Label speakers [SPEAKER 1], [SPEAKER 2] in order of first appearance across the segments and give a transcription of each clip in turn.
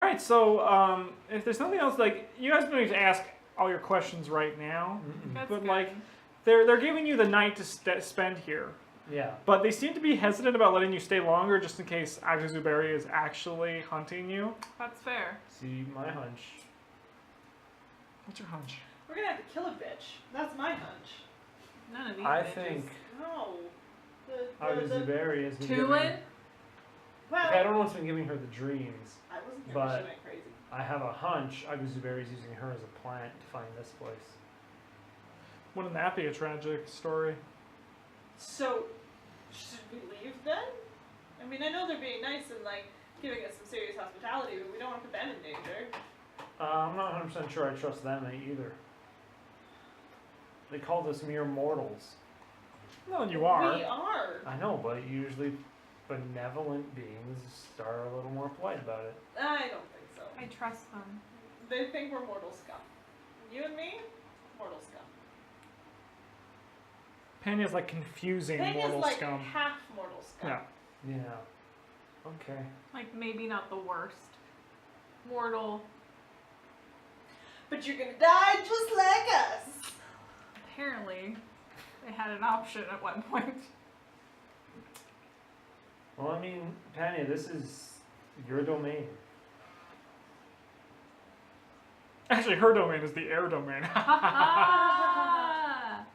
[SPEAKER 1] right, so if there's nothing else, like, you guys don't need to ask all your questions right now,
[SPEAKER 2] That's
[SPEAKER 1] but
[SPEAKER 2] good.
[SPEAKER 1] like, they're giving you the night to spend here.
[SPEAKER 3] Yeah.
[SPEAKER 1] But they seem to be hesitant about letting you stay longer, just in case Agazuberi is actually hunting you.
[SPEAKER 2] That's fair.
[SPEAKER 3] See, my hunch.
[SPEAKER 1] What's your hunch?
[SPEAKER 4] We're gonna have to kill a bitch. That's my hunch.
[SPEAKER 2] None of these
[SPEAKER 3] I
[SPEAKER 2] bitches.
[SPEAKER 3] think
[SPEAKER 4] No.
[SPEAKER 3] Agazuberi has been giving...
[SPEAKER 2] Tulin?
[SPEAKER 4] Well,
[SPEAKER 3] Okay, I don't know what's been giving her the dreams.
[SPEAKER 4] I wasn't here
[SPEAKER 3] but-
[SPEAKER 4] when she went crazy.
[SPEAKER 3] I have a hunch Agazuberi is using her as a plant to find this place.
[SPEAKER 1] Wouldn't that be a tragic story?
[SPEAKER 4] So, should we leave then? I mean, I know they're being nice and like giving us some serious hospitality, but we don't want to put them in danger.
[SPEAKER 3] I'm not 100% sure I trust them either. They called us mere mortals.
[SPEAKER 1] No, you are.
[SPEAKER 4] We are.
[SPEAKER 3] I know, but usually benevolent beings are a little more polite about it.
[SPEAKER 4] I don't think so.
[SPEAKER 2] I trust them.
[SPEAKER 4] They think we're mortal scum. You and me, mortal scum.
[SPEAKER 1] Panya's like confusing
[SPEAKER 4] Panya's
[SPEAKER 1] mortal
[SPEAKER 4] like
[SPEAKER 1] scum.
[SPEAKER 4] half mortal scum.
[SPEAKER 1] Yeah.
[SPEAKER 3] Yeah. Okay.
[SPEAKER 2] Like, maybe not the worst. Mortal.
[SPEAKER 4] But you're gonna die just like us.
[SPEAKER 2] Apparently, they had an option at one point.
[SPEAKER 3] Well, I mean, Panya, this is your domain.
[SPEAKER 1] Actually, her domain is the air domain.
[SPEAKER 2] Ha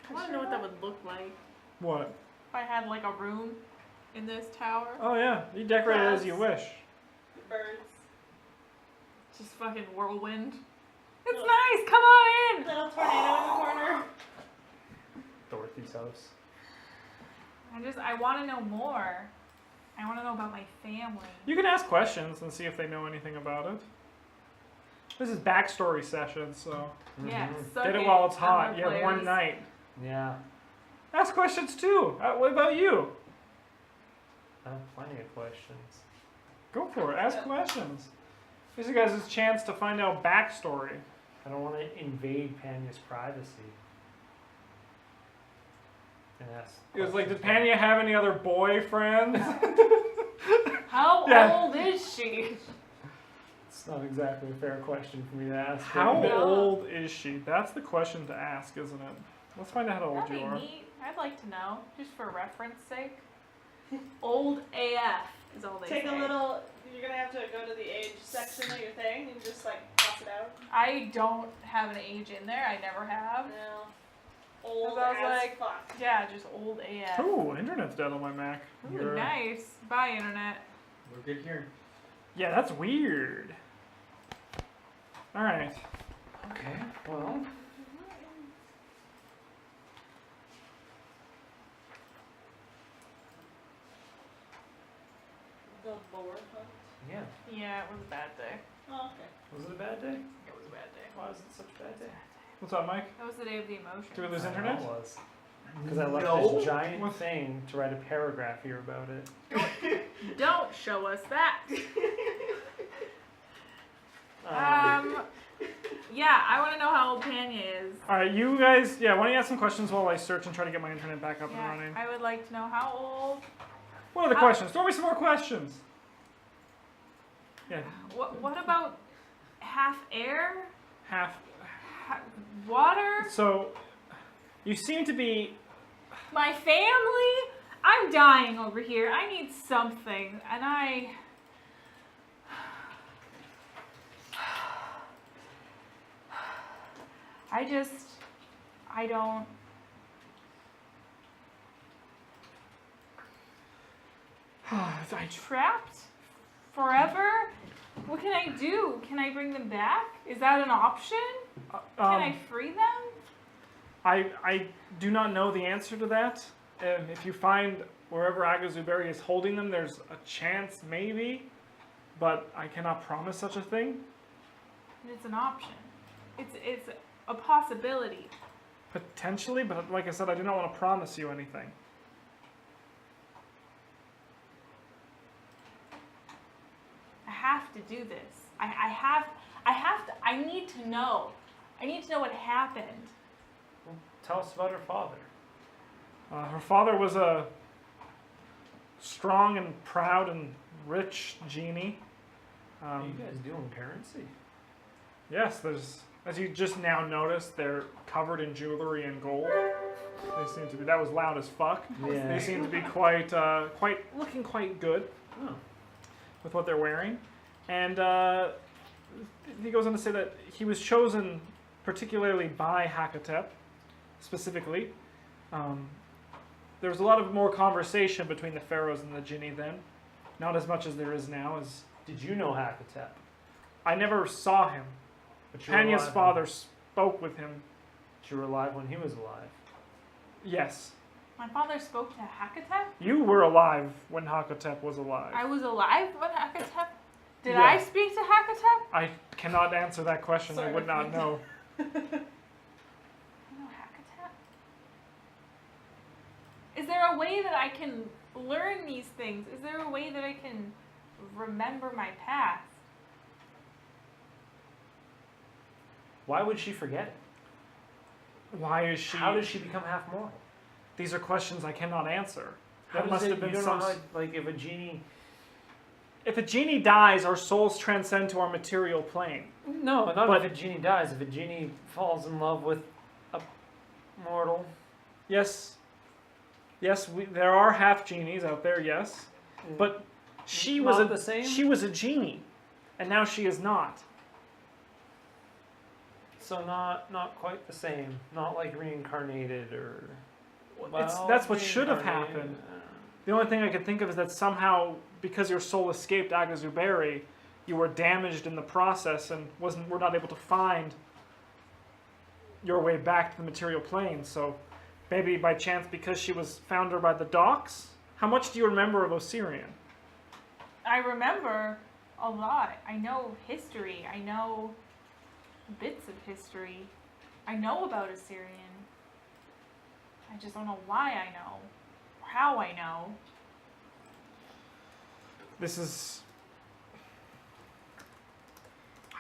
[SPEAKER 2] I want to know what that would look like
[SPEAKER 1] What?
[SPEAKER 2] if I had like a room in this tower.
[SPEAKER 1] Oh yeah, you decorate it as you wish.
[SPEAKER 4] The birds.
[SPEAKER 2] Just fucking whirlwind. It's nice. Come on in.
[SPEAKER 4] Little tornado in the corner.
[SPEAKER 3] Dorothy's house.
[SPEAKER 2] I want to know more. I want to know about my family.
[SPEAKER 1] You can ask questions and see if they know anything about it. This is backstory session, so
[SPEAKER 2] Yeah.
[SPEAKER 3] Mhm.
[SPEAKER 2] suck
[SPEAKER 1] get it while it's hot.
[SPEAKER 2] other
[SPEAKER 1] You have one
[SPEAKER 2] players.
[SPEAKER 1] night.
[SPEAKER 3] Yeah.
[SPEAKER 1] Ask questions too. What about you?
[SPEAKER 3] I have plenty of questions.
[SPEAKER 1] Go for it. Ask questions. This is you guys' chance to find out backstory.
[SPEAKER 3] I don't want to invade Panya's privacy. And ask
[SPEAKER 1] It was like, did
[SPEAKER 3] questions.
[SPEAKER 1] Panya have any other boyfriends?
[SPEAKER 2] How
[SPEAKER 1] Yeah.
[SPEAKER 2] old is she?
[SPEAKER 3] It's not exactly a fair question for me to ask.
[SPEAKER 1] How
[SPEAKER 3] but-
[SPEAKER 2] No.
[SPEAKER 1] old is she? That's the question to ask, isn't it? Let's find out how old
[SPEAKER 2] That'd
[SPEAKER 1] you
[SPEAKER 2] be
[SPEAKER 1] are.
[SPEAKER 2] neat. I'd like to know, just for reference sake. Old AF is all they
[SPEAKER 4] Take
[SPEAKER 2] say.
[SPEAKER 4] a little. You're gonna have to go to the age section of your thing and just like toss it out.
[SPEAKER 2] I don't have an age in there. I never have.
[SPEAKER 4] No. Old
[SPEAKER 2] I was
[SPEAKER 4] as
[SPEAKER 2] like-
[SPEAKER 4] fuck.
[SPEAKER 2] Yeah, just old AF.
[SPEAKER 1] Ooh, internet's dead on my Mac.
[SPEAKER 2] Ooh,
[SPEAKER 3] You're-
[SPEAKER 2] nice. Bye, internet.
[SPEAKER 5] We're good here.
[SPEAKER 1] Yeah, that's weird. Alright.
[SPEAKER 3] Okay, well.
[SPEAKER 4] The boar hunt.
[SPEAKER 3] Yeah.
[SPEAKER 2] Yeah, it was a bad day.
[SPEAKER 4] Oh, okay.
[SPEAKER 3] Was it a bad day?
[SPEAKER 2] It was a bad day.
[SPEAKER 3] Why was it such a bad day?
[SPEAKER 1] What's up, Mike?
[SPEAKER 2] It was the day of the emotions.
[SPEAKER 1] Do we lose
[SPEAKER 3] I know
[SPEAKER 1] internet?
[SPEAKER 3] it was. Because I left
[SPEAKER 5] No.
[SPEAKER 3] this giant
[SPEAKER 1] What?
[SPEAKER 3] thing to write a paragraph here about it.
[SPEAKER 2] Don't show us that. Yeah, I want to know how old Panya is.
[SPEAKER 1] Alright, you guys, why don't you ask some questions while I search and try to get my internet back up and
[SPEAKER 2] Yeah,
[SPEAKER 1] running?
[SPEAKER 2] I would like to know how old.
[SPEAKER 1] What are the questions? Throw me some more questions. Yeah,
[SPEAKER 2] What about half air,
[SPEAKER 1] half.
[SPEAKER 2] water?
[SPEAKER 1] So, you seem to be.
[SPEAKER 2] My family? I'm dying over here. I need something, and I don't.
[SPEAKER 1] I
[SPEAKER 2] Trapped? Forever? What can I do? Can I bring them back? Is that an option? Can I free them?
[SPEAKER 1] I do not know the answer to that. If you find wherever Agazuberi is holding them, there's a chance, maybe, but I cannot promise such a thing.
[SPEAKER 2] It's an option. It's a possibility.
[SPEAKER 1] Potentially, but like I said, I do not want to promise you anything.
[SPEAKER 2] I have to do this. I need to know. I need to know what happened.
[SPEAKER 3] Tell us about her father.
[SPEAKER 1] Her father was a strong and proud and rich genie.
[SPEAKER 3] What are you guys doing currency?
[SPEAKER 1] Yes, there's, as you just now noticed, they're covered in jewelry and gold. They seem to be, that was loud as fuck.
[SPEAKER 3] Yeah.
[SPEAKER 1] They seem to be looking quite good
[SPEAKER 3] Oh.
[SPEAKER 1] with what they're wearing. And he goes on to say that he was chosen particularly by Hakatep, specifically. There was a lot of more conversation between the pharaohs and the Jinni then. Not as much as there is now.
[SPEAKER 3] Did you know Hakatep?
[SPEAKER 1] I never saw him.
[SPEAKER 3] But you were
[SPEAKER 1] Panya's
[SPEAKER 3] alive
[SPEAKER 1] father spoke with him.
[SPEAKER 3] But you were alive when he was alive.
[SPEAKER 1] Yes.
[SPEAKER 2] My father spoke to Hakatep?
[SPEAKER 1] You were alive when Hakatep was alive.
[SPEAKER 2] I was alive when Hakatep? Did
[SPEAKER 1] Yeah.
[SPEAKER 2] I speak to Hakatep?
[SPEAKER 1] I cannot answer that question. I
[SPEAKER 4] Sorry,
[SPEAKER 1] would not know.
[SPEAKER 2] I know Hakatep. Is there a way that I can learn these things? Is there a way that I can remember my past?
[SPEAKER 3] Why would she forget it?
[SPEAKER 1] Why is she?
[SPEAKER 3] How does she become half mortal?
[SPEAKER 1] These are questions I cannot answer.
[SPEAKER 3] How
[SPEAKER 1] That
[SPEAKER 3] does
[SPEAKER 1] must
[SPEAKER 3] it,
[SPEAKER 1] have been
[SPEAKER 3] you don't
[SPEAKER 1] some.
[SPEAKER 3] know how, like if a genie.
[SPEAKER 1] If a genie dies, our souls transcend to our material plane.
[SPEAKER 3] No, not
[SPEAKER 1] But-
[SPEAKER 3] if a genie dies. If a genie falls in love with a mortal.
[SPEAKER 1] Yes. Yes, there are half genies out there. Yes, but she was
[SPEAKER 3] Not
[SPEAKER 1] a
[SPEAKER 3] the same?
[SPEAKER 1] She was a genie, and now she is not.
[SPEAKER 3] So not quite the same. Not like reincarnated or.
[SPEAKER 1] That's what should have
[SPEAKER 3] reincarnated,
[SPEAKER 1] happened. The only thing I could think of is that somehow, because your soul escaped Agazuberi, you were damaged in the process and were not able to find your way back to the material plane. So maybe by chance, because she was found her by the docks. How much do you remember of Osirian?
[SPEAKER 2] I remember a lot. I know history. I know bits of history. I know about Assyrian. I just don't know why I know. Or how I know.
[SPEAKER 1] This is.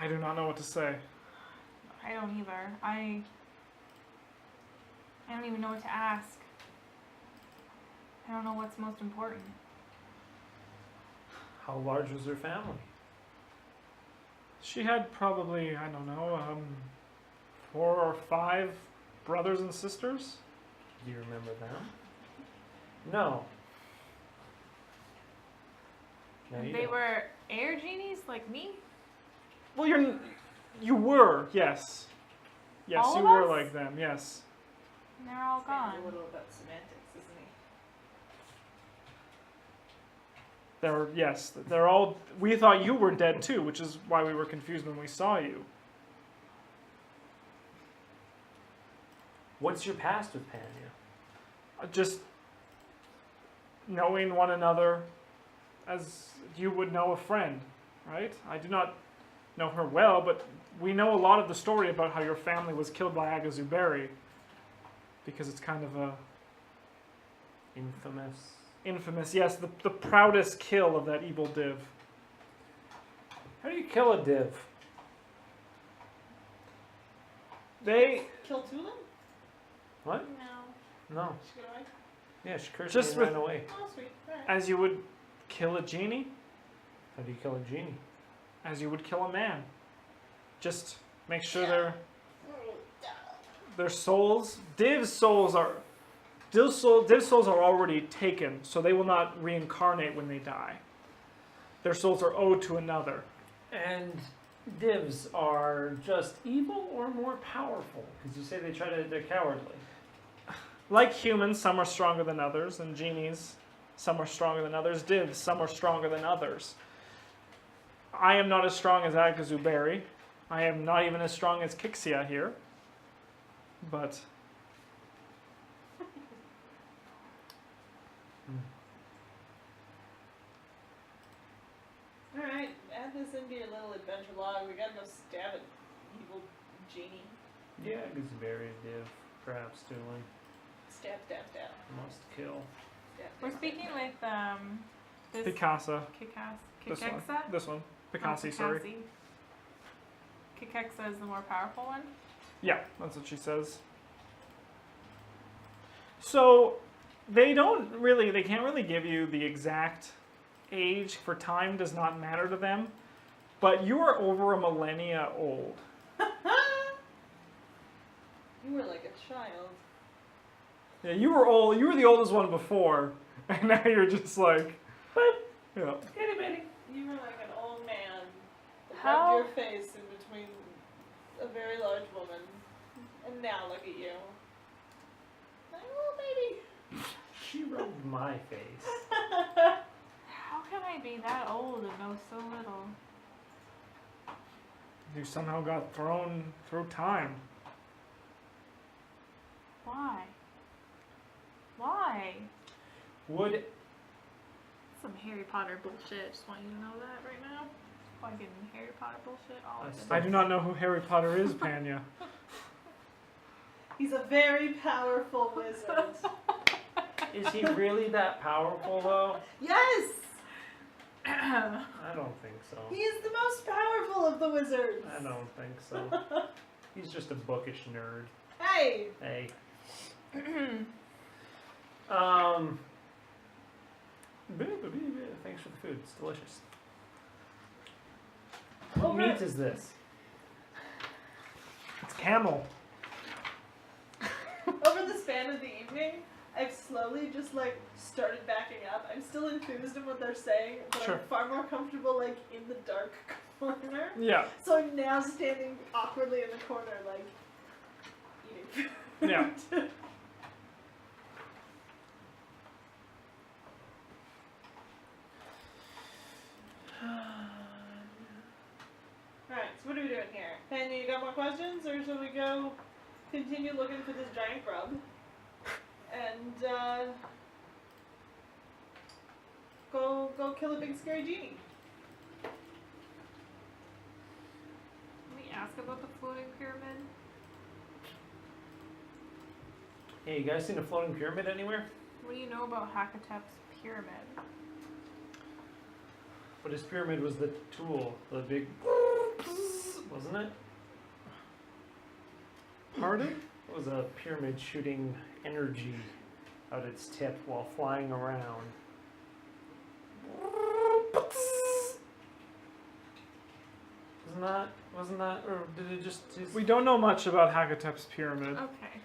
[SPEAKER 1] I do not know what to say.
[SPEAKER 2] I don't either. I don't even know what to ask. I don't know what's most important.
[SPEAKER 3] How large was her family?
[SPEAKER 1] She had probably, I don't know, 4 or 5 brothers and sisters.
[SPEAKER 3] Do you remember them? No. No, you
[SPEAKER 2] They
[SPEAKER 3] don't.
[SPEAKER 2] were air genies like me?
[SPEAKER 1] Well, you were, yes. Yes,
[SPEAKER 2] All
[SPEAKER 1] you
[SPEAKER 2] of
[SPEAKER 1] were
[SPEAKER 2] us?
[SPEAKER 1] like them, yes.
[SPEAKER 2] And they're all
[SPEAKER 4] He's getting
[SPEAKER 2] gone.
[SPEAKER 4] a little about semantics, isn't he?
[SPEAKER 1] They're all, we thought you were dead too, which is why we were confused when we saw you.
[SPEAKER 3] What's your past with Panya?
[SPEAKER 1] Just knowing one another as you would know a friend, right? I do not know her well, but we know a lot of the story about how your family was killed by Agazuberi, because it's kind of a infamous, yes, the proudest kill of that evil div.
[SPEAKER 3] How do you kill a div?
[SPEAKER 1] They
[SPEAKER 4] Kill Tulin?
[SPEAKER 3] What?
[SPEAKER 2] No.
[SPEAKER 3] No.
[SPEAKER 4] She get away?
[SPEAKER 3] Yeah, she cursed
[SPEAKER 1] Just
[SPEAKER 3] me and ran away.
[SPEAKER 4] Oh, sweet. Alright.
[SPEAKER 1] as you would kill a genie,
[SPEAKER 3] How do you kill a genie?
[SPEAKER 1] as you would kill a man. Just make sure their souls, Div's souls are already taken, so they will not reincarnate when they die. Their souls are owed to another.
[SPEAKER 3] And divs are just evil or more powerful? Because you say they're cowardly.
[SPEAKER 1] Like humans, some are stronger than others, and genies, some are stronger than others. Divs, some are stronger than others. I am not as strong as Agazuberi. I am not even as strong as Kixia here. But
[SPEAKER 4] Alright, add this into your little adventure log. We gotta go stab an evil genie.
[SPEAKER 3] Yeah, gooseberry, div, perhaps Tulin.
[SPEAKER 4] Stab, stab, stab.
[SPEAKER 3] Must kill.
[SPEAKER 4] Stab,
[SPEAKER 2] We're
[SPEAKER 4] stab,
[SPEAKER 2] speaking
[SPEAKER 4] stab.
[SPEAKER 2] with this
[SPEAKER 1] Picasa, this one,
[SPEAKER 2] Kikexa?
[SPEAKER 1] this one, Picassi, sorry.
[SPEAKER 2] Kikexa is the more powerful one?
[SPEAKER 1] Yeah, that's what she says. So, They can't really give you the exact age, for time does not matter to them, but you are over a millennia old.
[SPEAKER 4] You were like a child.
[SPEAKER 1] Yeah, you were old. You were the oldest one before, and now you're just like, yeah.
[SPEAKER 3] Itty bitty.
[SPEAKER 4] You were like an old man that
[SPEAKER 2] How-
[SPEAKER 4] rubbed your face in between a very large woman. And now look at you. Like, oh, baby.
[SPEAKER 3] She rubbed my face.
[SPEAKER 2] How can I be that old and know so little?
[SPEAKER 1] You somehow got thrown through time.
[SPEAKER 2] Why? Why?
[SPEAKER 3] Would
[SPEAKER 2] Some Harry Potter bullshit. Just want you to know that right now. Fucking Harry Potter bullshit. All of it.
[SPEAKER 1] I do not know who Harry Potter is, Panya.
[SPEAKER 4] He's a very powerful wizard.
[SPEAKER 3] is he really that powerful though?
[SPEAKER 4] Yes!
[SPEAKER 3] I don't think so.
[SPEAKER 4] He is the most powerful of the wizards.
[SPEAKER 3] I don't think so. He's just a bookish nerd.
[SPEAKER 4] Hey!
[SPEAKER 3] Hey. Thanks for the food. It's delicious. What
[SPEAKER 4] Over-
[SPEAKER 3] meat is this?
[SPEAKER 1] It's camel.
[SPEAKER 4] Over the span of the evening, I've slowly just like started backing up. I'm still enthused in what they're saying, but
[SPEAKER 1] Sure.
[SPEAKER 4] I'm far more comfortable like in the dark corner.
[SPEAKER 1] Yeah,
[SPEAKER 4] So I'm now standing awkwardly in the corner, like eating food.
[SPEAKER 1] yeah.
[SPEAKER 4] Alright, so what are we doing here? Panya, you got more questions, or shall we go continue looking for this giant grub? And go kill a big scary genie.
[SPEAKER 2] Can we ask about the floating pyramid?
[SPEAKER 3] Hey, you guys seen a floating pyramid anywhere?
[SPEAKER 2] What do you know about Hakatep's pyramid?
[SPEAKER 3] But his pyramid was the tool, the big, wasn't it?
[SPEAKER 1] Pardon?
[SPEAKER 3] It was a pyramid shooting energy out its tip while flying around. Wasn't that, or did it just?
[SPEAKER 1] We don't know much about Hakatep's pyramid.
[SPEAKER 2] Okay.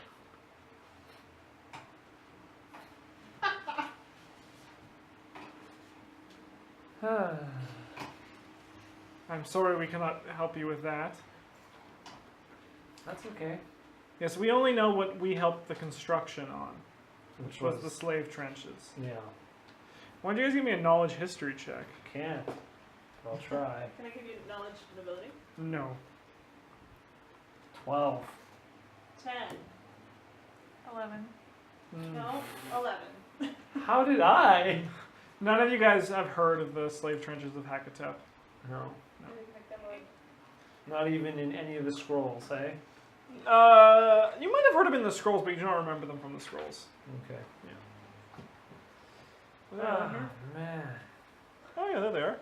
[SPEAKER 1] I'm sorry we cannot help you with that.
[SPEAKER 3] That's okay.
[SPEAKER 1] Yes, we only know what we helped the construction on,
[SPEAKER 3] Which
[SPEAKER 1] which was the slave trenches.
[SPEAKER 3] yeah,
[SPEAKER 1] Why don't you guys give me a knowledge history check?
[SPEAKER 3] can't. I'll try.
[SPEAKER 4] Can I give you knowledge and ability?
[SPEAKER 1] No.
[SPEAKER 3] 12.
[SPEAKER 4] 10.
[SPEAKER 2] 11.
[SPEAKER 1] Mm.
[SPEAKER 4] No, 11.
[SPEAKER 3] How did I?
[SPEAKER 1] None of you guys have heard of the slave trenches of Hakatep.
[SPEAKER 3] No,
[SPEAKER 4] I didn't make them up.
[SPEAKER 3] not even in any of the scrolls, eh?
[SPEAKER 1] You might have heard them in the scrolls, but you don't remember them from the scrolls.
[SPEAKER 3] Okay.
[SPEAKER 1] Yeah.
[SPEAKER 3] Oh, man.
[SPEAKER 1] Oh yeah, there they are.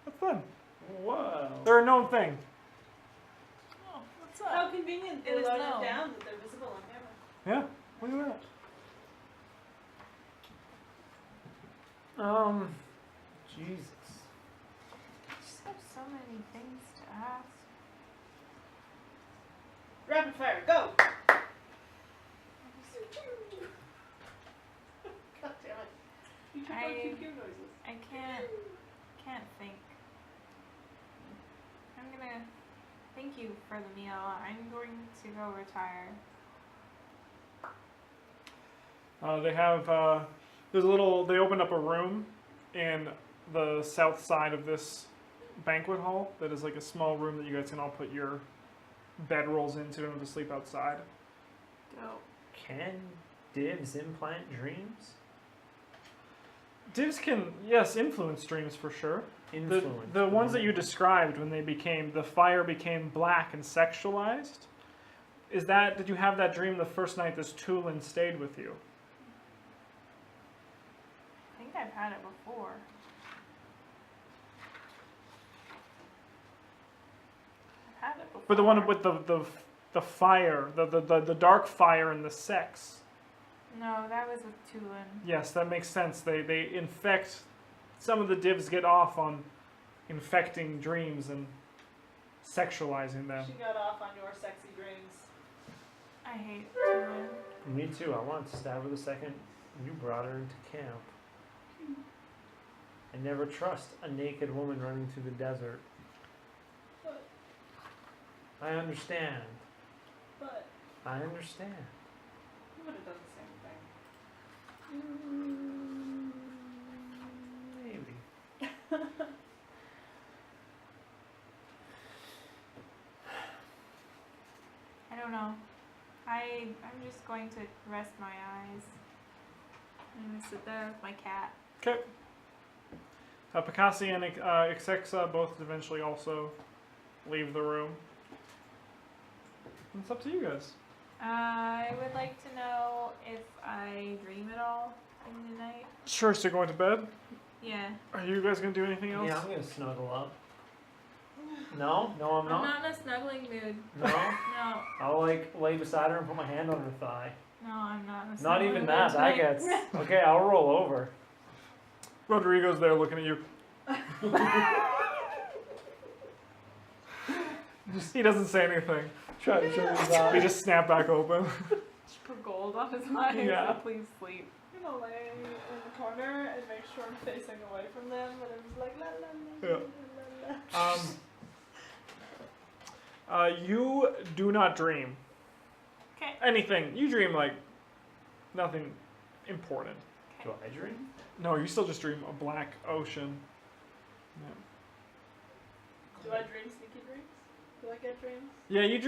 [SPEAKER 1] That's them.
[SPEAKER 3] Whoa.
[SPEAKER 1] They're a known thing.
[SPEAKER 2] Oh, what's
[SPEAKER 4] How convenient
[SPEAKER 2] It
[SPEAKER 4] they
[SPEAKER 2] is
[SPEAKER 4] loaded
[SPEAKER 2] known.
[SPEAKER 4] down that they're visible on camera.
[SPEAKER 1] Yeah. Look at
[SPEAKER 3] Um, Jesus.
[SPEAKER 2] I just have so many things to ask.
[SPEAKER 4] Rapid fire, go! God damn it. You took out pew pew noises.
[SPEAKER 2] I can't think. I'm gonna thank you for the meal. I'm going to go retire.
[SPEAKER 1] that. They have. There's a little. They opened up a room in the south side of this banquet hall. That is like a small room that you guys can all put your bedrolls into and to sleep outside.
[SPEAKER 2] Dope.
[SPEAKER 3] Can divs implant dreams?
[SPEAKER 1] Divs can, yes, influence dreams for sure.
[SPEAKER 3] Influence.
[SPEAKER 1] The ones that you described when the fire became black and sexualized, did you have that dream the first night this Tulin stayed with you?
[SPEAKER 2] I think I've had it before. I've had it before.
[SPEAKER 1] But the one with the fire, the dark fire and the sex.
[SPEAKER 2] No, that was with Tulin.
[SPEAKER 1] Yes, that makes sense. They infect. Some of the divs get off on infecting dreams and sexualizing them.
[SPEAKER 4] She got off on your sexy dreams.
[SPEAKER 2] I hate Tulin.
[SPEAKER 3] Me too. I wanted to stab her the second you brought her into camp. I never trust a naked woman running through the desert.
[SPEAKER 4] But,
[SPEAKER 3] I understand.
[SPEAKER 4] but,
[SPEAKER 3] I understand.
[SPEAKER 4] you would have done the same thing.
[SPEAKER 3] Maybe.
[SPEAKER 2] I don't know. I'm just going to rest my eyes. I'm gonna sit there with my cat.
[SPEAKER 1] Okay. Picasso and Exexa both eventually also leave the room. It's up to you guys.
[SPEAKER 2] I would like to know if I dream at all in the night.
[SPEAKER 1] Sure, so you're going to bed?
[SPEAKER 2] Yeah.
[SPEAKER 1] Are you guys going to do anything else?
[SPEAKER 3] Yeah, I'm gonna snuggle up. No, I'm
[SPEAKER 2] I'm
[SPEAKER 3] not.
[SPEAKER 2] not in a snuggling mood.
[SPEAKER 3] No,
[SPEAKER 2] No,
[SPEAKER 3] I'll like lay beside her and put my hand on her thigh.
[SPEAKER 2] no, I'm not in a
[SPEAKER 3] Not
[SPEAKER 2] snuggling
[SPEAKER 3] even
[SPEAKER 2] mood
[SPEAKER 3] that. That
[SPEAKER 2] tonight.
[SPEAKER 3] gets okay. I'll roll over.
[SPEAKER 1] Rodrigo's there looking at you. He doesn't say anything.
[SPEAKER 3] Try to show his
[SPEAKER 1] He
[SPEAKER 3] eye.
[SPEAKER 1] just snapped back open.
[SPEAKER 2] Just put gold on his eyes.
[SPEAKER 1] Yeah.
[SPEAKER 2] So please sleep.
[SPEAKER 4] I'm gonna lay in the corner and make sure I'm facing away from them, and I'm just like la la la
[SPEAKER 1] Yeah.
[SPEAKER 4] la la la.
[SPEAKER 1] You do not dream
[SPEAKER 2] Okay.
[SPEAKER 1] anything. You dream like nothing important.
[SPEAKER 3] Do I dream?
[SPEAKER 1] No, you still just dream a black ocean.
[SPEAKER 4] Do I dream sneaky dreams? Do I get dreams?
[SPEAKER 1] Yeah, you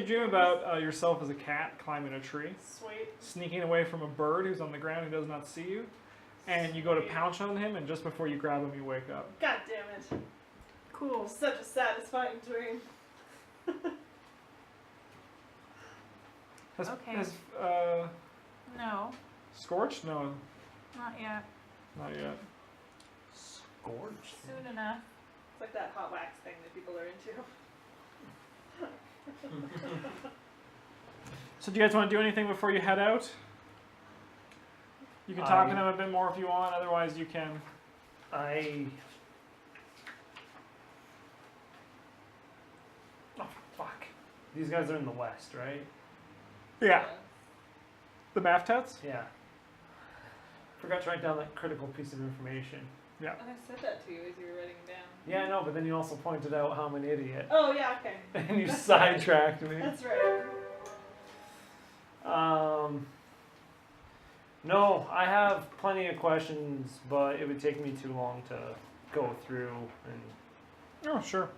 [SPEAKER 1] dream about yourself as a cat climbing a tree,
[SPEAKER 4] Sweet.
[SPEAKER 1] sneaking away from a bird who's on the ground who does not see you, and you go to pounce on him, and just before you grab him, you wake up.
[SPEAKER 4] God damn it.
[SPEAKER 2] Cool.
[SPEAKER 4] Such a satisfying dream.
[SPEAKER 1] Has
[SPEAKER 2] Okay. No,
[SPEAKER 1] Scorched? No,
[SPEAKER 2] not yet.
[SPEAKER 1] not yet.
[SPEAKER 3] Scorched.
[SPEAKER 2] Soon enough.
[SPEAKER 4] It's like that hot wax thing that people are into.
[SPEAKER 1] So do you guys want to do anything before you head out? You can talk to them a bit more if you want, otherwise you can.
[SPEAKER 3] Oh fuck. These guys are in the west, right?
[SPEAKER 1] Yeah. The Maftats?
[SPEAKER 3] Yeah. Forgot to write down that critical piece of information.
[SPEAKER 4] And I said that to you as you were writing it down.
[SPEAKER 3] Yeah, I know, but then you also pointed out how I'm an idiot.
[SPEAKER 4] Oh yeah, okay.
[SPEAKER 3] And you sidetracked me.
[SPEAKER 4] That's right.
[SPEAKER 3] No, I have plenty of questions, but it would take me too long to go through and
[SPEAKER 1] Oh, sure.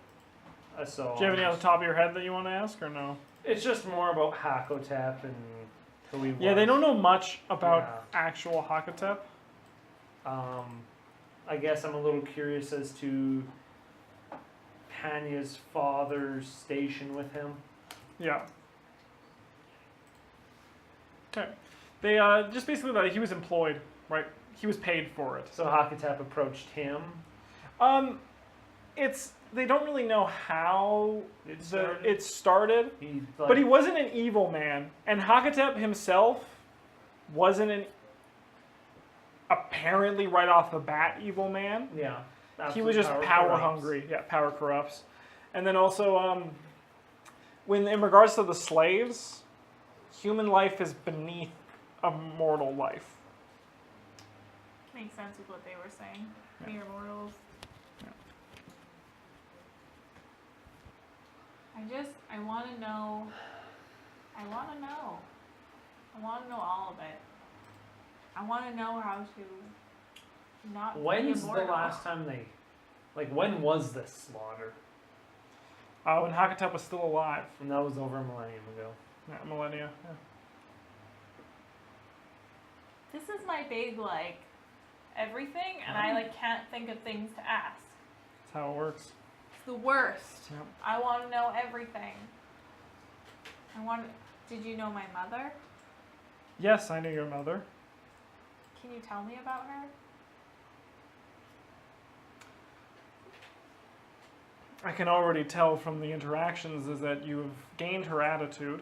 [SPEAKER 3] so.
[SPEAKER 1] Do you have any on the top of your head that you want to ask, or no?
[SPEAKER 3] It's just more about Hakotep and who he was.
[SPEAKER 1] Yeah, they don't know much about
[SPEAKER 3] Yeah.
[SPEAKER 1] actual Hakatep.
[SPEAKER 3] I guess I'm a little curious as to Panya's father's station with him.
[SPEAKER 1] Yeah. Okay. They just basically like he was employed, right? He was paid for it.
[SPEAKER 3] So Hakotep approached him.
[SPEAKER 1] It's they don't really know how
[SPEAKER 3] It started.
[SPEAKER 1] it started,
[SPEAKER 3] He, like,
[SPEAKER 1] but he wasn't an evil man, and Hakatep himself wasn't an apparently right off the bat evil man.
[SPEAKER 3] yeah.
[SPEAKER 1] He was just
[SPEAKER 3] absolute
[SPEAKER 1] power
[SPEAKER 3] corrupts.
[SPEAKER 1] hungry. Yeah, power corrupts. And then also, when in regards to the slaves, human life is beneath a mortal life.
[SPEAKER 2] Makes sense with what they were saying.
[SPEAKER 1] Yeah.
[SPEAKER 2] Mere mortals.
[SPEAKER 1] Yeah.
[SPEAKER 2] I want to know. I want to know. I want to know all of it. I want to know how to not be
[SPEAKER 3] When's the
[SPEAKER 2] immortal.
[SPEAKER 3] last time they, like, when was this slaughter?
[SPEAKER 1] When Hakatep was still alive.
[SPEAKER 3] And that was over a millennium ago.
[SPEAKER 1] Yeah, millennia. Yeah.
[SPEAKER 2] This is my big like everything, and I like can't think of things to ask.
[SPEAKER 1] That's how it works.
[SPEAKER 2] It's the worst.
[SPEAKER 1] Yep.
[SPEAKER 2] I want to know everything. Did you know my mother?
[SPEAKER 1] Yes, I knew your mother.
[SPEAKER 2] Can you tell me about her?
[SPEAKER 1] I can already tell from the interactions is that you have gained her attitude.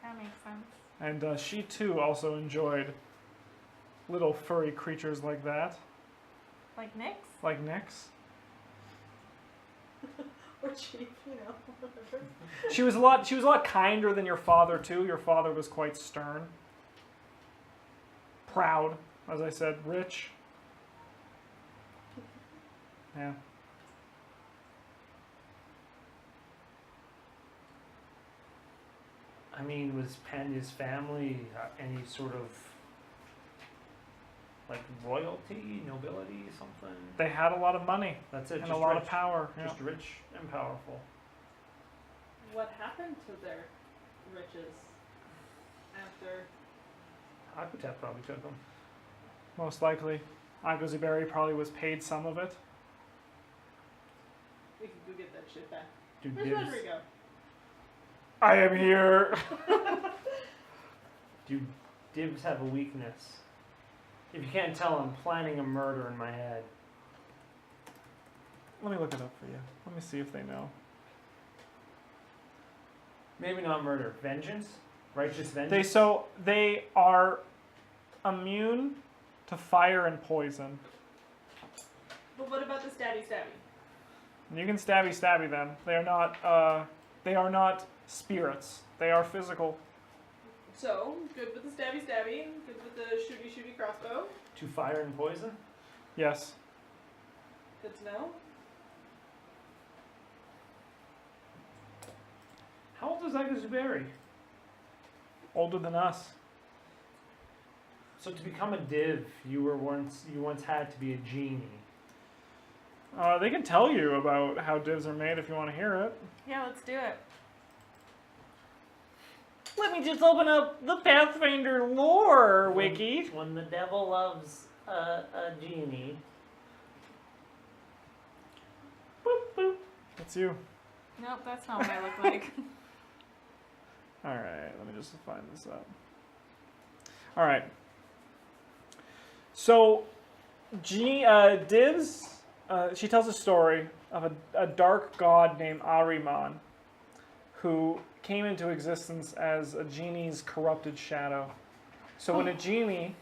[SPEAKER 2] That makes sense.
[SPEAKER 1] And she too also enjoyed little furry creatures like that,
[SPEAKER 2] Like Nyx?
[SPEAKER 1] like Nyx.
[SPEAKER 4] Or cheap, whatever.
[SPEAKER 1] She was a lot kinder than your father too. Your father was quite stern, proud, as I said, rich. Yeah.
[SPEAKER 3] I mean, was Panya's family any sort of like royalty, nobility, something?
[SPEAKER 1] They had a lot of money
[SPEAKER 3] That's it.
[SPEAKER 1] and
[SPEAKER 3] Just
[SPEAKER 1] a lot
[SPEAKER 3] rich,
[SPEAKER 1] of power. Yeah.
[SPEAKER 3] Just rich and powerful.
[SPEAKER 4] What happened to their riches after?
[SPEAKER 3] Aquatet probably took them.
[SPEAKER 1] Most likely. Agazuberi probably was paid some of it.
[SPEAKER 4] We can go get that shit back.
[SPEAKER 3] Dude,
[SPEAKER 4] Where's
[SPEAKER 3] Dibs,
[SPEAKER 4] Rodrigo?
[SPEAKER 1] I am here.
[SPEAKER 3] do Dibs have a weakness? If you can't tell, I'm planning a murder in my head.
[SPEAKER 1] Let me look it up for you. Let me see if they know.
[SPEAKER 3] Maybe not murder. Vengeance? Righteous vengeance?
[SPEAKER 1] They are immune to fire and poison.
[SPEAKER 4] But what about the stabby?
[SPEAKER 1] And you can stabby them. They are not spirits. They are physical.
[SPEAKER 4] So, good with the stabby, good with the shooty crossbow.
[SPEAKER 3] To fire and poison?
[SPEAKER 1] Yes.
[SPEAKER 4] Good to know.
[SPEAKER 3] How old is Agazuberi?
[SPEAKER 1] Older than us.
[SPEAKER 3] So to become a div, you once had to be a genie.
[SPEAKER 1] They can tell you about how divs are made if you want to hear it.
[SPEAKER 2] Yeah, let's do it.
[SPEAKER 1] Let me just open up the Pathfinder lore wiki.
[SPEAKER 3] When the devil loves a genie.
[SPEAKER 1] Boop, boop. That's you.
[SPEAKER 2] Nope, that's not what I look like.
[SPEAKER 1] Alright, let me just find this up. Alright. So, Divs, she tells a story of a dark god named Ahriman who came into existence as a genie's corrupted shadow. So when a genie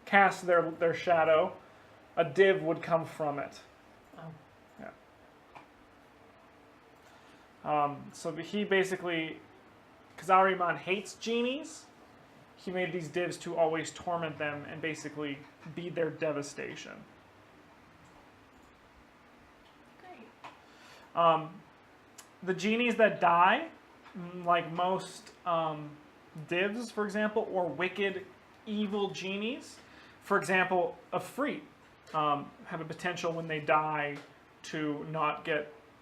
[SPEAKER 1] cast their shadow, a div would come from it.
[SPEAKER 3] Oh.
[SPEAKER 1] Yeah. So he basically, because Ahriman hates genies, he made these divs to always torment them and basically be their devastation.
[SPEAKER 2] Great.
[SPEAKER 1] The genies that die, like most divs, for example, or wicked, evil genies, for example, Ifrit, have a potential when they die to not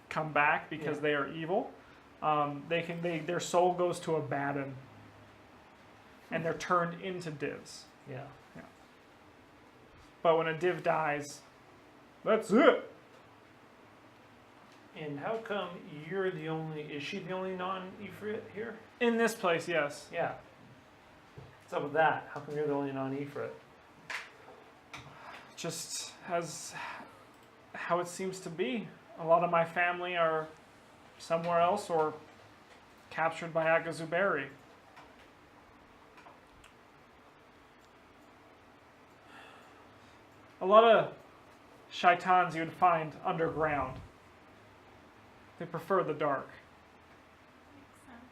[SPEAKER 1] come back because they are evil. Their soul goes to Abaddon, and they're turned into divs.
[SPEAKER 3] Yeah.
[SPEAKER 1] But when a div dies, that's it.
[SPEAKER 3] And how come you're the only? Is she the only non-Ifrit here?
[SPEAKER 1] In this place, yes.
[SPEAKER 3] Yeah. What's up with that? How come you're the only non-Ifrit?
[SPEAKER 1] Just as how it seems to be. A lot of my family are somewhere else or captured by Agazuberi. A lot of shaitans you'd find underground. They prefer the dark.
[SPEAKER 2] Makes sense.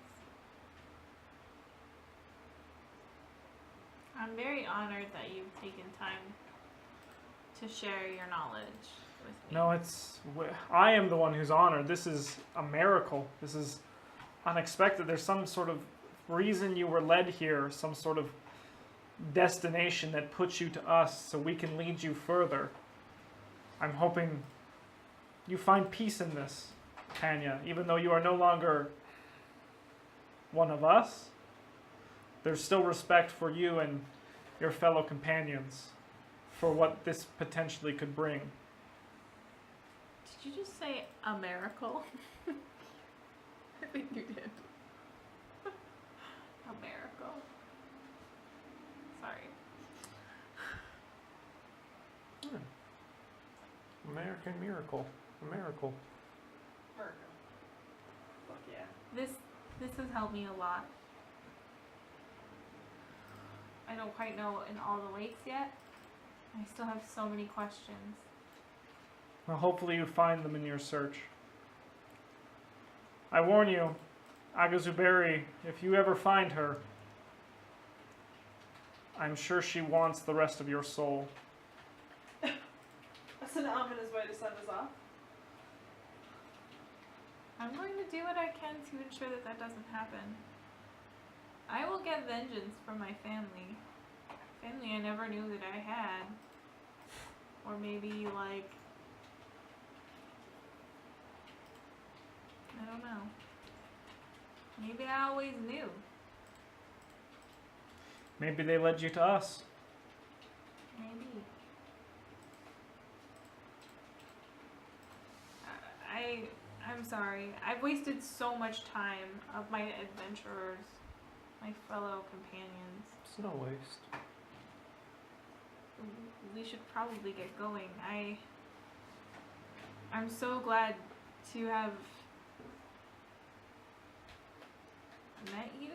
[SPEAKER 2] I'm very honored that you've taken time to share your knowledge with me.
[SPEAKER 1] No, I am the one who's honored. This is a miracle. This is unexpected. There's some sort of reason you were led here, some sort of destination that puts you to us so we can lead you further. I'm hoping you find peace in this, Panya. Even though you are no longer one of us, there's still respect for you and your fellow companions for what this potentially could bring.
[SPEAKER 2] Did you just say a miracle? I think you did. A miracle. Sorry.
[SPEAKER 3] American miracle. A miracle.
[SPEAKER 4] Virgo. Fuck yeah.
[SPEAKER 2] This has helped me a lot. I don't quite know in all the lakes yet. I still have so many questions.
[SPEAKER 1] Well, hopefully you find them in your search. I warn you, Agazuberi, if you ever find her, I'm sure she wants the rest of your soul.
[SPEAKER 4] That's an ominous way to send us off.
[SPEAKER 2] I'm going to do what I can to ensure that that doesn't happen. I will get vengeance from my family. Family I never knew that I had. Or maybe, like, I don't know. Maybe I always knew.
[SPEAKER 1] Maybe they led you to us.
[SPEAKER 2] Maybe. I'm sorry. I've wasted so much time of my adventurers, my fellow companions.
[SPEAKER 3] It's no waste.
[SPEAKER 2] We should probably get going. I'm so glad to have met you.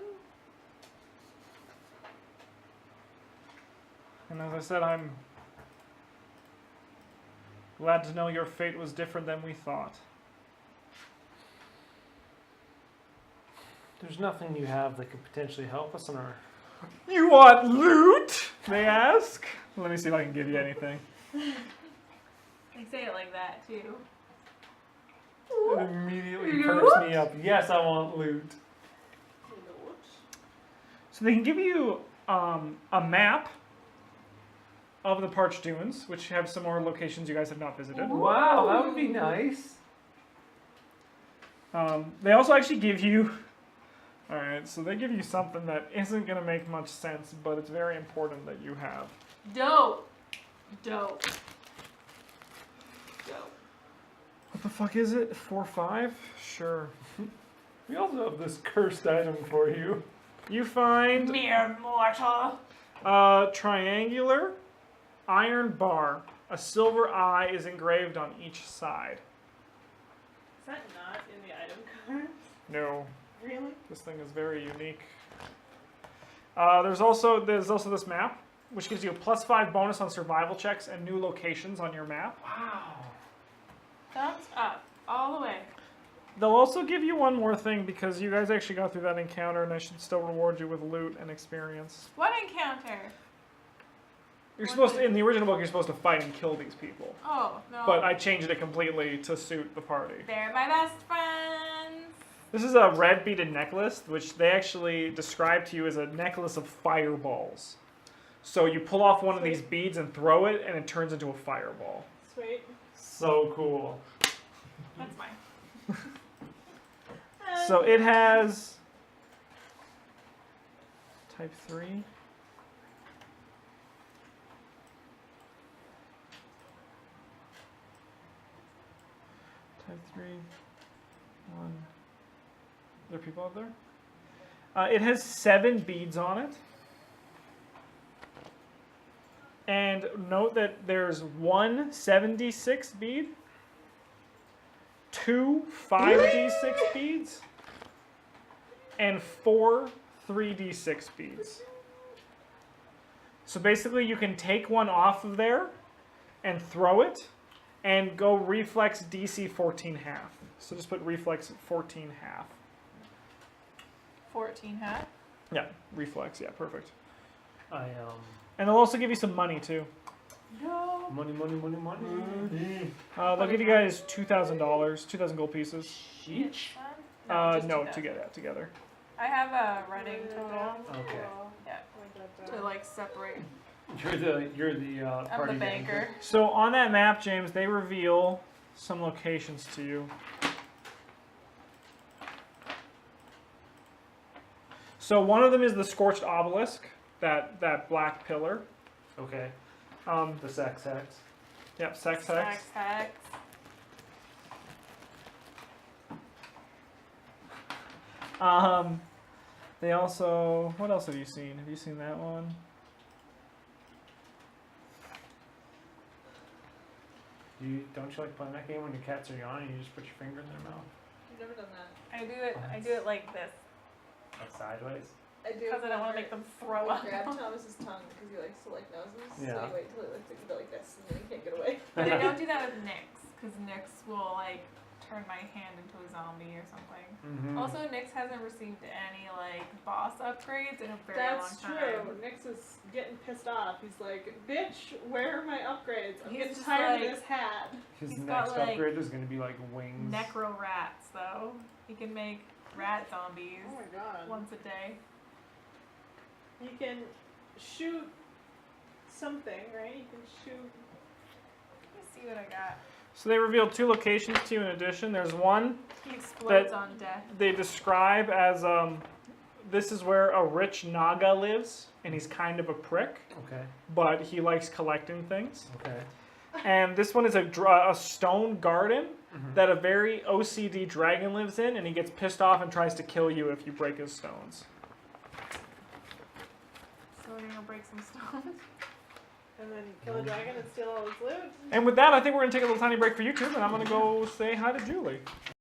[SPEAKER 1] And as I said, I'm glad to know your fate was different than we thought.
[SPEAKER 3] There's nothing you have that could potentially help us in our...
[SPEAKER 1] You want loot? They ask. Let me see if I can give you anything.
[SPEAKER 2] They say it like that too.
[SPEAKER 3] It immediately perks me up. Yes, I want loot.
[SPEAKER 1] So they can give you a map of the Parched Dunes, which have some more locations you guys have not visited.
[SPEAKER 3] Wow, that would be nice.
[SPEAKER 1] They also actually give you... Alright, so they give you something that isn't going to make much sense, but it's very important that you have.
[SPEAKER 2] Dope. Dope. Dope.
[SPEAKER 1] What the fuck is it? 4-5? Sure.
[SPEAKER 3] We also have this cursed item for you.
[SPEAKER 1] You find
[SPEAKER 2] Mere mortal.
[SPEAKER 1] a triangular iron bar. A silver eye is engraved on each side.
[SPEAKER 4] Is that not in the item card?
[SPEAKER 1] No.
[SPEAKER 4] Really?
[SPEAKER 1] This thing is very unique. There's also this map, which gives you a +5 bonus on survival checks and new locations on your map.
[SPEAKER 3] Wow.
[SPEAKER 2] Thumbs up. All the way.
[SPEAKER 1] They'll also give you one more thing because you guys actually got through that encounter, and I should still reward you with loot and experience.
[SPEAKER 2] What encounter?
[SPEAKER 1] You're
[SPEAKER 2] What
[SPEAKER 1] supposed to,
[SPEAKER 2] thing?
[SPEAKER 1] in the original book, you're supposed to fight and kill these people,
[SPEAKER 2] Oh, no.
[SPEAKER 1] but I changed it completely to suit the party.
[SPEAKER 2] They're my best friends.
[SPEAKER 1] This is a red beaded necklace, which they actually describe to you as a necklace of fireballs. So you pull off one of these beads and throw it, and it turns into a fireball.
[SPEAKER 4] Sweet.
[SPEAKER 3] So cool.
[SPEAKER 2] That's mine.
[SPEAKER 1] So it has type 3. Type 3. 1. Are there people up there? It has 7 beads on it. And note that there's 1 7d6 bead, 2 5d6 beads, and 4 3d6 beads. So basically you can take one off of there and throw it and go reflex DC 14 half. So just put reflex 14 half.
[SPEAKER 2] 14 hat.
[SPEAKER 1] Yeah, reflex, yeah, perfect.
[SPEAKER 3] And
[SPEAKER 1] they'll also give you some money too.
[SPEAKER 2] No.
[SPEAKER 3] money.
[SPEAKER 1] They'll give you guys $2,000, 2,000 gold pieces.
[SPEAKER 3] Sheesh.
[SPEAKER 2] just
[SPEAKER 1] No,
[SPEAKER 2] 2,000.
[SPEAKER 1] together.
[SPEAKER 2] I have a running total.
[SPEAKER 3] Okay.
[SPEAKER 2] Yeah. To like separate.
[SPEAKER 3] You're the
[SPEAKER 2] I'm
[SPEAKER 3] party
[SPEAKER 2] the banker.
[SPEAKER 1] So on that map, James, they reveal some locations to you. So one of them is the Scorched Obelisk, that black pillar.
[SPEAKER 3] Okay.
[SPEAKER 1] Um,
[SPEAKER 3] The sex hex.
[SPEAKER 1] yep, Sex Hex.
[SPEAKER 2] Sex hex.
[SPEAKER 1] They also, what else have you seen? Have you seen that one?
[SPEAKER 3] Don't you like playing that game when your cats are yawning? You just put your finger in their mouth.
[SPEAKER 4] I've never done that.
[SPEAKER 2] I do it like this.
[SPEAKER 3] Like sideways.
[SPEAKER 4] I do.
[SPEAKER 2] Because I don't want to make them throw up.
[SPEAKER 4] Grab Thomas's tongue because he likes to lick noses. So
[SPEAKER 3] Yeah.
[SPEAKER 4] you wait till he licks it, you go like this, and then he can't get away.
[SPEAKER 2] But I don't do that with Nyx, because Nyx will like turn my hand into a zombie or something.
[SPEAKER 3] Mm-hmm.
[SPEAKER 2] Also, Nyx hasn't received any like boss upgrades in a very
[SPEAKER 4] That's
[SPEAKER 2] long time.
[SPEAKER 4] true. Nyx is getting pissed off. He's like, bitch, where are my upgrades? I'm
[SPEAKER 2] He's
[SPEAKER 4] getting
[SPEAKER 2] just
[SPEAKER 4] tired
[SPEAKER 2] like-
[SPEAKER 4] of this hat.
[SPEAKER 3] His
[SPEAKER 2] He's
[SPEAKER 3] next
[SPEAKER 2] got, like,
[SPEAKER 3] upgrade is gonna be like wings.
[SPEAKER 2] Necro rats, though. He can make rat zombies
[SPEAKER 4] Oh my god.
[SPEAKER 2] once a day.
[SPEAKER 4] He can shoot something, right? He can shoot.
[SPEAKER 2] Let me see what I got.
[SPEAKER 1] So they revealed 2 locations to you in addition. There's one
[SPEAKER 2] He explodes
[SPEAKER 1] That-
[SPEAKER 2] on death.
[SPEAKER 1] they describe as this is where a rich Naga lives, and he's kind of a prick,
[SPEAKER 3] Okay.
[SPEAKER 1] but he likes collecting things.
[SPEAKER 3] Okay.
[SPEAKER 1] And this one is a stone garden
[SPEAKER 3] Mhm.
[SPEAKER 1] that a very OCD dragon lives in, and he gets pissed off and tries to kill you if you break his stones.
[SPEAKER 2] So we're gonna break some stones.
[SPEAKER 4] And then kill a dragon and steal all his loot.
[SPEAKER 1] And with that, I think we're going to take a little tiny break for YouTube, and I'm going to go say hi to Julie.